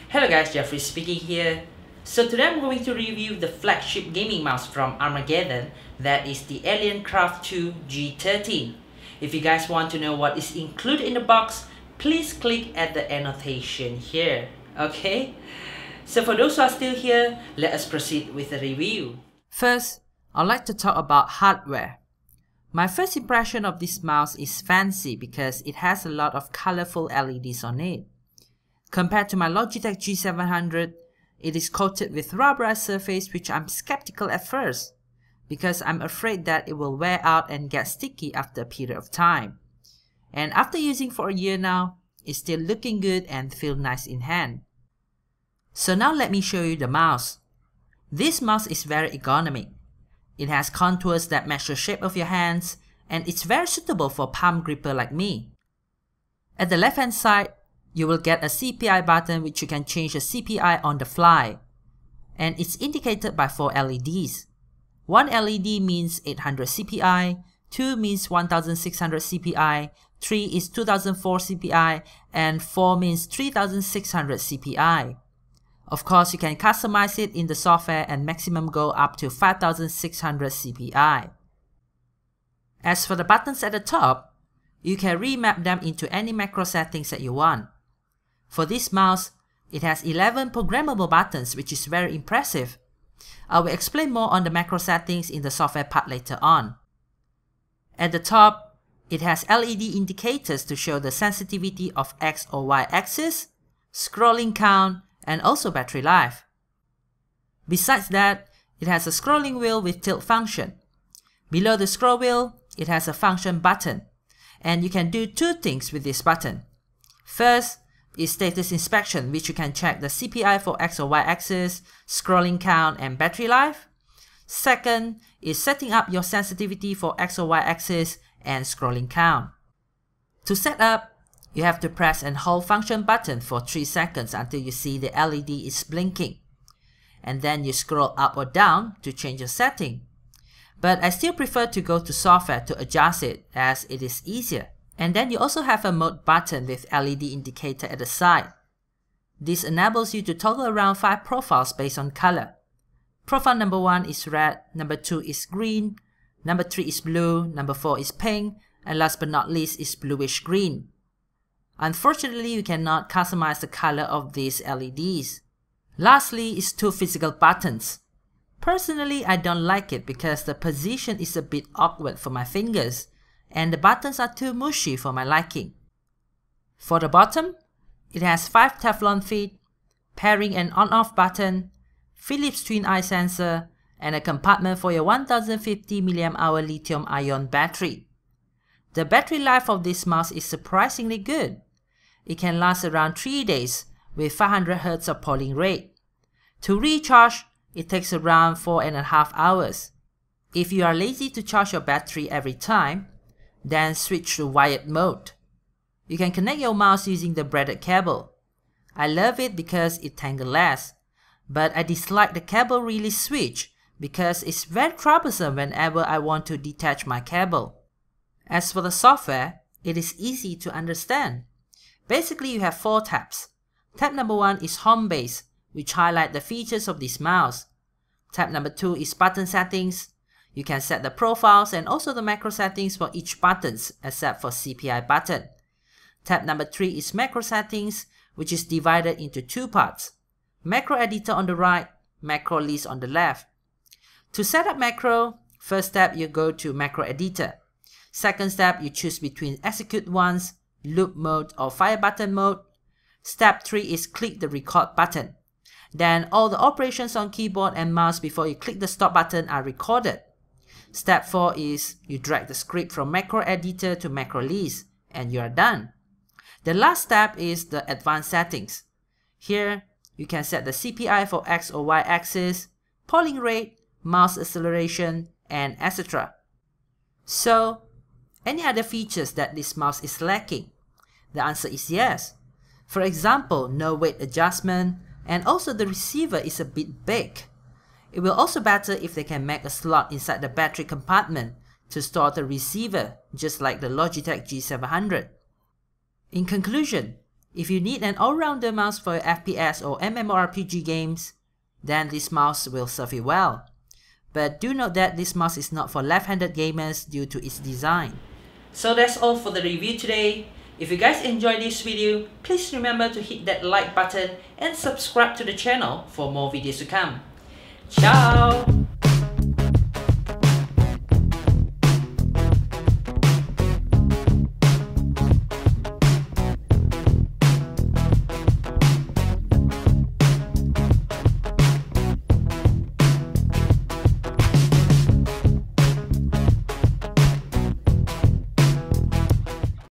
Hello guys, Jeffrey speaking here. So today I'm going to review the flagship gaming mouse from Armaggeddon, that is the Alienkraft 2 G13. If you guys want to know what is included in the box, please click at the annotation here, okay? So for those who are still here, let us proceed with the review. First, I'd like to talk about hardware. My first impression of this mouse is fancy because it has a lot of colorful LEDs on it. Compared to my Logitech G700, it is coated with rubberized surface, which I'm skeptical at first because I'm afraid that it will wear out and get sticky after a period of time. And after using for a year now, it's still looking good and feel nice in hand. So now let me show you the mouse. This mouse is very ergonomic. It has contours that match the shape of your hands, and it's very suitable for palm gripper like me. At the left hand side, you will get a CPI button which you can change the CPI on the fly. And it's indicated by 4 LEDs. 1 LED means 800 CPI, 2 means 1600 CPI, 3 is 2004 CPI, and 4 means 3600 CPI. Of course, you can customize it in the software and maximum go up to 5600 CPI. As for the buttons at the top, you can remap them into any macro settings that you want. For this mouse, it has 11 programmable buttons, which is very impressive. I will explain more on the macro settings in the software part later on. At the top, it has LED indicators to show the sensitivity of X or Y axis, scrolling count, and also battery life. Besides that, it has a scrolling wheel with tilt function. Below the scroll wheel, it has a function button, and you can do 2 things with this button. First is status inspection, which you can check the CPI for X or Y axis, scrolling count, and battery life. Second is setting up your sensitivity for X or Y axis and scrolling count. To set up, you have to press and hold function button for 3 seconds until you see the LED is blinking. And then you scroll up or down to change your setting. But I still prefer to go to software to adjust it as it is easier. And then you also have a mode button with LED indicator at the side. This enables you to toggle around 5 profiles based on color. Profile number 1 is red, number 2 is green, number 3 is blue, number 4 is pink, and last but not least is bluish green. Unfortunately, you cannot customize the color of these LEDs. Lastly is 2 physical buttons. Personally, I don't like it because the position is a bit awkward for my fingers, and the buttons are too mushy for my liking. For the bottom, it has 5 Teflon feet, pairing and on-off button, Philips twin eye sensor, and a compartment for your 1050 mAh lithium-ion battery. The battery life of this mouse is surprisingly good. It can last around 3 days with 500 Hz of polling rate. To recharge, it takes around 4.5 hours. If you are lazy to charge your battery every time, then switch to wired mode. You can connect your mouse using the braided cable. I love it because it tangles less, but I dislike the cable release switch because it's very troublesome whenever I want to detach my cable. As for the software, it is easy to understand. Basically, you have 4 tabs. Tab number 1 is Home Base, which highlight the features of this mouse. Tab number 2 is Button Settings. You can set the profiles and also the macro settings for each buttons except for CPI button. Tab number 3 is Macro Settings, which is divided into 2 parts. Macro Editor on the right, Macro List on the left. To set up macro, first step you go to Macro Editor. Second step you choose between Execute Once, Loop Mode or Fire Button Mode. Step 3 is click the Record button. Then all the operations on keyboard and mouse before you click the Stop button are recorded. Step 4 is you drag the script from Macro Editor to Macro List and you are done. The last step is the Advanced Settings. Here you can set the CPI for X or Y axis, polling rate, mouse acceleration, and etc. So, any other features that this mouse is lacking? The answer is yes. For example, no weight adjustment, and also the receiver is a bit big. It will also better if they can make a slot inside the battery compartment to store the receiver, just like the Logitech G700. In conclusion, If you need an all-rounder mouse for your FPS or MMORPG games, then this mouse will serve you well. But do note that this mouse is not for left-handed gamers due to its design. So that's all for the review today. If you guys enjoyed this video, please remember to hit that like button and subscribe to the channel for more videos to come. Ciao!